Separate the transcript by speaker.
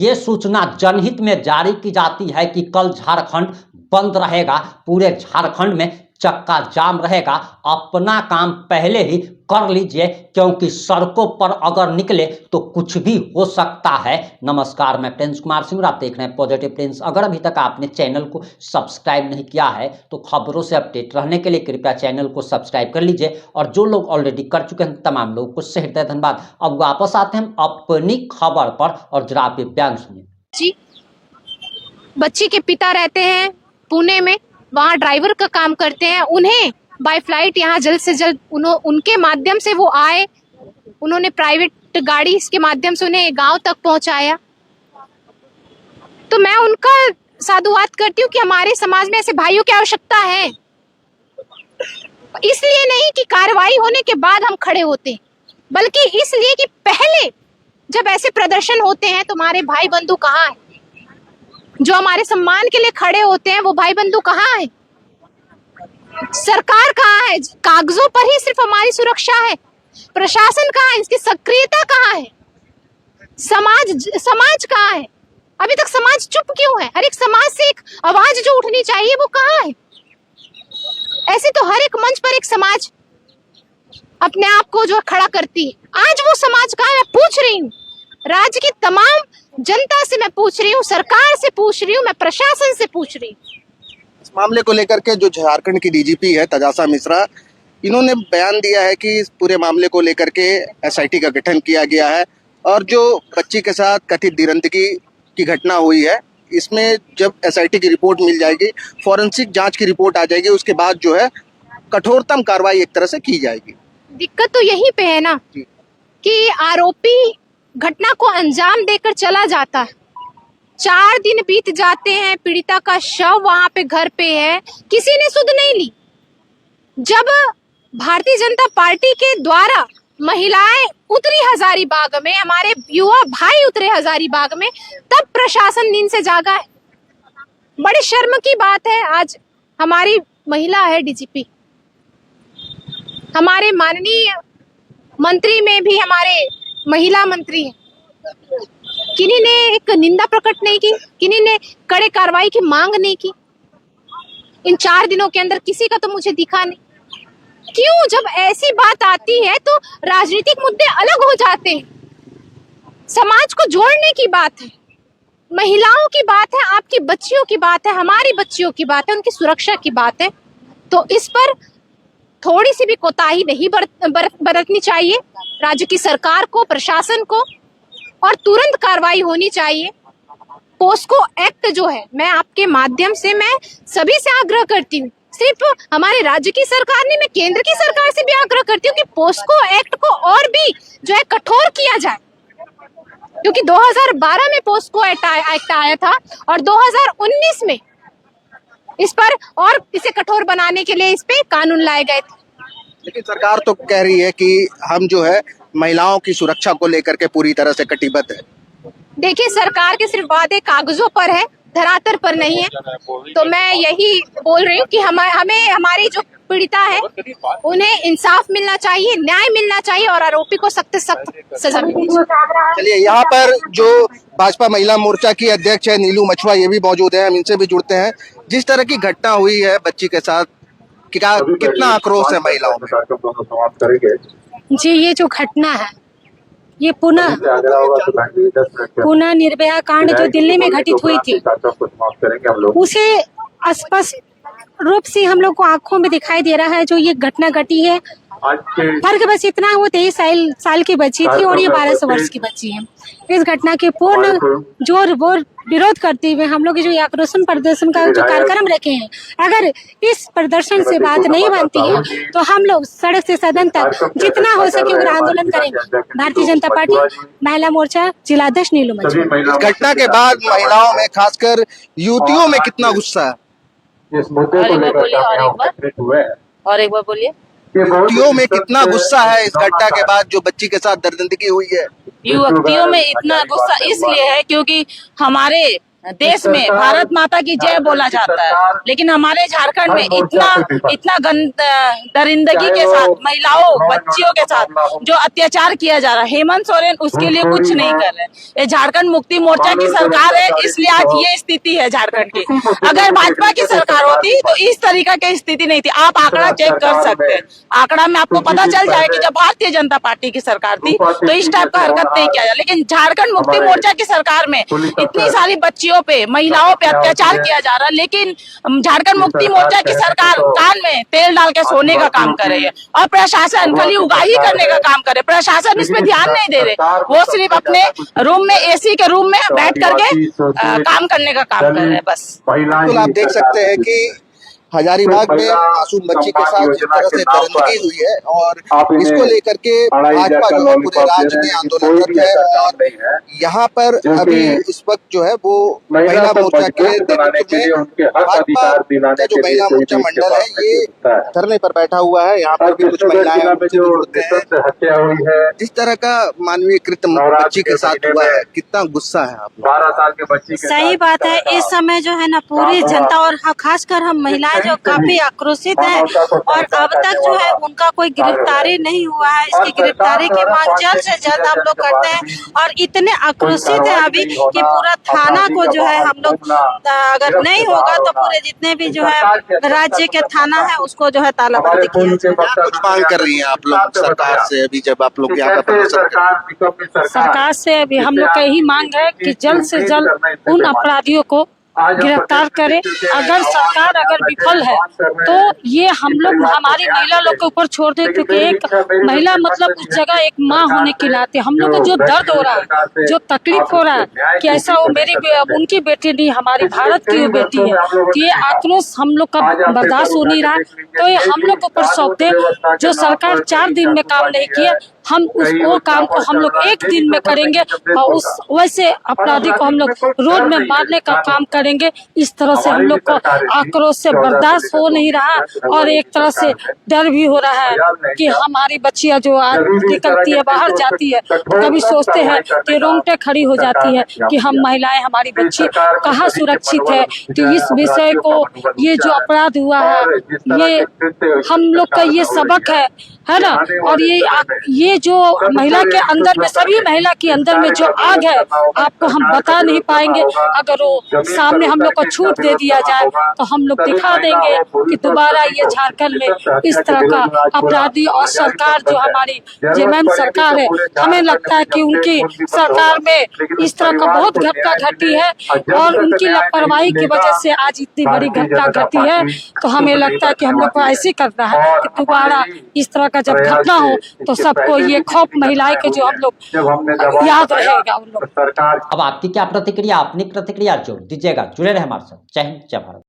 Speaker 1: ये सूचना जनहित में जारी की जाती है कि कल झारखंड बंद रहेगा, पूरे झारखंड में चक्का जाम रहेगा। अपना काम पहले ही कर लीजिए, क्योंकि सड़कों पर अगर निकले तो कुछ भी हो सकता है। नमस्कार, मैं प्रिंस कुमार सिंह, आप देख रहे हैं पॉजिटिव प्रिंस। अगर अभी तक आपने चैनल को सब्सक्राइब नहीं किया है तो खबरों से अपडेट रहने के लिए कृपया चैनल को सब्सक्राइब कर लीजिए, और जो लोग ऑलरेडी कर चुके हैं तमाम लोगों को हृदय धन्यवाद। अब वापस आते हैं अपनी खबर पर, और जरा आप ये बयान सुनिए।
Speaker 2: जी, बच्ची के पिता रहते हैं पुणे में, वहाँ ड्राइवर का काम करते हैं। उन्हें बाय फ्लाइट यहाँ जल्द से जल्द उनके माध्यम से वो आए, उन्होंने प्राइवेट गाड़ी के माध्यम से उन्हें गांव तक पहुंचाया। तो मैं उनका साधुवाद करती हूँ कि हमारे समाज में ऐसे भाइयों की आवश्यकता है। इसलिए नहीं कि कार्रवाई होने के बाद हम खड़े होते, बल्कि इसलिए कि पहले जब ऐसे प्रदर्शन होते हैं तो हमारे भाई बंधु कहाँ हैं? जो हमारे सम्मान के लिए खड़े होते हैं वो भाई बंधु कहाँ है? सरकार कहाँ है? कागजों पर ही सिर्फ हमारी सुरक्षा है। प्रशासन कहाँ है? इसकी सक्रियता कहाँ है? समाज कहाँ है? अभी तक समाज चुप क्यों है? हर एक समाज से एक आवाज जो उठनी चाहिए वो कहाँ है? ऐसे तो हर एक मंच पर एक समाज अपने आप को जो खड़ा करती है, आज वो समाज कहाँ है? मैं पूछ रही हूँ, राज्य की तमाम जनता से मैं पूछ रही हूँ, सरकार से पूछ रही हूँ, मैं प्रशासन से पूछ रही हूँ।
Speaker 3: इस मामले को लेकर के जो झारखंड की डीजीपी है तजासा मिश्रा, इन्होंने बयान दिया है कि इस पूरे मामले को लेकर के एसआईटी का गठन किया गया है, और जो बच्ची के साथ कथित दीरंदगी की घटना हुई है, इसमें जब एसआईटी की रिपोर्ट मिल जाएगी, फॉरेंसिक जांच की रिपोर्ट आ जाएगी, उसके बाद जो है कठोरतम कार्रवाई एक तरह से की जाएगी।
Speaker 2: दिक्कत तो यहीं पे है ना कि आरोपी घटना को अंजाम देकर चला जाता है, 4 दिन बीत जाते हैं, पीड़िता का शव वहां पे घर पे है, किसी ने सुध नहीं ली। जब भारतीय जनता पार्टी के द्वारा महिलाएं उतरी हजारीबाग में, हमारे युवा भाई उतरे हजारीबाग में, तब प्रशासन नींद से जागा है। बड़ी शर्म की बात है, आज हमारी महिला है डीजीपी, हमारे माननीय मंत्री में भी हमारे महिला मंत्री हैं, किन्हीं ने एक निंदा प्रकट नहीं की, किन्हीं ने कड़े कार्रवाई की मांग नहीं की। इन 4 दिनों के अंदर किसी का तो मुझे दिखा नहीं। क्यों? जब ऐसी बात आती है तो राजनीतिक मुद्दे अलग हो जाते हैं। समाज को जोड़ने की बात है, महिलाओं की बात है, आपकी बच्चियों की बात है, हमारी बच्चियों की बात है, उनकी सुरक्षा की बात है। तो इस पर थोड़ी सी भी कोताही नहीं बरतनी चाहिए राज्य की सरकार को, प्रशासन को, और तुरंत कार्रवाई होनी चाहिए। पोस्को एक्ट जो है, मैं आपके माध्यम से मैं सभी से आग्रह करती हूँ, सिर्फ हमारे राज्य की सरकार नहीं, मैं केंद्र की सरकार से भी आग्रह करती हूँ कि पोस्को एक्ट को और भी जो है कठोर किया जाए, क्योंकि 2012 में पोस्को एक्ट आया था और 2019 में इस पर और इसे कठोर बनाने के लिए इस पे कानून लाए गए थे।
Speaker 3: लेकिन सरकार तो कह रही है कि हम जो है महिलाओं की सुरक्षा को लेकर के पूरी तरह से कटिबद्ध है।
Speaker 2: देखिए, सरकार के सिर्फ वादे कागजों पर है, धरातल पर नहीं है। तो मैं यही बोल रही हूँ कि हमें हमारी जो पीड़िता है उन्हें इंसाफ मिलना चाहिए, न्याय मिलना चाहिए, और आरोपी को सख्त सजा मिलनी चाहिए।
Speaker 3: चलिए, यहाँ पर जो भाजपा महिला मोर्चा की अध्यक्ष है नीलू मछुआ, ये भी मौजूद है, हम इनसे भी जुड़ते हैं। जिस तरह की घटना हुई है बच्ची के साथ, कितना आक्रोश है महिलाओं में?
Speaker 4: जी, ये जो घटना है ये पुनः निर्भया कांड जो दिल्ली में घटित हुई थी, उसे स्पष्ट रूप से हम लोग को आंखों में दिखाई दे रहा है। जो ये घटना घटी है, फर्क बस इतना, वो 23 साल की बच्ची थी और ये 12 वर्ष की बच्ची है। इस घटना के पूर्ण जोर बोर विरोध करते हुए हम लोग जो आक्रोश प्रदर्शन का जो कार्यक्रम रखे हैं, अगर इस प्रदर्शन से बात नहीं बनती है तो हम लोग सड़क से सदन तक जितना हो सके उग्र आंदोलन करेंगे। भारतीय जनता पार्टी महिला मोर्चा जिलाध्यक्ष नीलू मछुआ।
Speaker 3: इस घटना के बाद महिलाओं में, खासकर युवतियों में कितना गुस्सा है?
Speaker 5: इस मुद्दे को लेकर और एक बार बोलिए।
Speaker 3: युवतियों में कितना गुस्सा है इस घटना के बाद जो बच्ची के साथ दर्दनाकी हुई है?
Speaker 5: युवतियों में इतना गुस्सा इसलिए है क्योंकि हमारे देश में भारत माता की जय बोला जाता है, लेकिन हमारे झारखंड में इतना दरिंदगी के साथ महिलाओं बच्चियों के साथ जो अत्याचार किया जा रहा है, हेमंत सोरेन उसके लिए कुछ नहीं कर रहे। ये झारखंड मुक्ति मोर्चा की सरकार है, इसलिए आज ये स्थिति है झारखंड की। अगर भाजपा की सरकार होती तो इस तरीका की स्थिति नहीं थी। आप आंकड़ा चेक कर सकते हैं, आंकड़ा में आपको पता चल जाए कि जब भारतीय जनता पार्टी की सरकार थी तो इस टाइप का हरकत नहीं किया जाए। लेकिन झारखंड मुक्ति मोर्चा की सरकार में इतनी सारी बच्चियों पे महिलाओं पे अत्याचार किया जा रहा है, लेकिन झारखंड मुक्ति मोर्चा की सरकार कान में तेल डाल के सोने का काम कर रही है और प्रशासन खाली उगाही करने का काम करे। प्रशासन इस पे ध्यान नहीं दे रहे, वो सिर्फ अपने रूम में एसी के रूम में बैठ करके काम करने का काम कर रहे हैं बस।
Speaker 3: बिल्कुल आप देख सकते हैं कि हजारीबाग में मासूम बच्ची के साथ जिस तरह से दरिंदगी हुई है और इसको लेकर के भाजपा जो है पूरे राज्य में आंदोलनरत है। और यहाँ पर अभी इस वक्त जो है वो महिला मोर्चा के नेतृत्व में भाजपा का जो महिला मोर्चा मंडल है ये धरने पर बैठा हुआ है। यहाँ पर भी कुछ महिलाएं जुड़ते हैं। जिस तरह का मानवीय कृत्य बच्ची के साथ हुआ है, कितना गुस्सा है आप?
Speaker 6: 12 साल के बच्ची
Speaker 4: सही बात है। इस समय जो है ना पूरी जनता और खासकर हम महिलाएं जो काफी आक्रोशित है और अब तक जो है उनका कोई गिरफ्तारी नहीं हुआ है। इसकी गिरफ्तारी की मांग जल्द से जल्द हम लोग करते हैं और इतने आक्रोशित है अभी कि पूरा थाना को जो है हम लोग अगर नहीं होगा तो पूरे जितने भी जो है राज्य के थाना है उसको जो है तालाबंदी किया जाएगा।
Speaker 3: कुछ मांग कर रही हैं आप लोग सरकार से? अभी जब आप लोग यहाँ पर
Speaker 4: सरकार से अभी हम लोग का यही मांग है कि जल्द से जल्द उन अपराधियों को गिरफ्तार करे। अगर सरकार अगर विफल है तो ये हम लोग हमारी महिला लोग के ऊपर छोड़ दे, क्योंकि एक महिला मतलब उस जगह एक माँ होने के नाते हम लोग को जो दर्द हो रहा है, जो तकलीफ हो रहा है कि ऐसा वो मेरी उनकी बेटी नहीं हमारी भारत की वो बेटी है, तो ये आक्रोश हम लोग का बर्दाश्त हो नहीं रहा। तो ये हम लोग को ऊपर सौंप दे। जो सरकार 4 दिन में काम नहीं किया, हम उस वो काम को हम लोग 1 दिन में करेंगे और उस वैसे अपराधी को हम लोग रोड में मारने का काम करेंगे। इस तरह से हम लोग को आक्रोश से बर्दाश्त हो नहीं रहा और एक तरह से डर भी हो रहा है कि हमारी बच्चियां जो आज निकलती है बाहर जाती है, कभी सोचते हैं कि रोंगटे खड़ी हो जाती है कि हम महिलाएं हमारी बच्ची कहाँ सुरक्षित है। तो इस विषय को ये जो अपराध हुआ है ये हम लोग का ये सबक है ना। और ये जो महिला के अंदर में सभी महिला के अंदर में जो आग है आपको हम बता नहीं पाएंगे। अगर वो सामने हम लोग को छूट दे दिया जाए तो हम लोग दिखा देंगे कि दोबारा ये झारखंड में इस तरह का अपराधी और सरकार जो हमारी जेएमएम सरकार है, हमें लगता है कि उनकी सरकार में इस तरह का बहुत घटना घटी है और उनकी लापरवाही की वजह से आज इतनी बड़ी घटना घटी है। तो हमें लगता है कि हम लोग को ऐसे करना है कि दोबारा इस तरह का जब घटना हो तो सबको ये खौफ महिलाएं के जो हम लोग याद रहेगा उन लोग।
Speaker 1: अब आपकी क्या प्रतिक्रिया, अपनी प्रतिक्रिया जोड़ दीजिएगा। जुड़े रहे हमारे साथ। जय हिंद, जय भारत।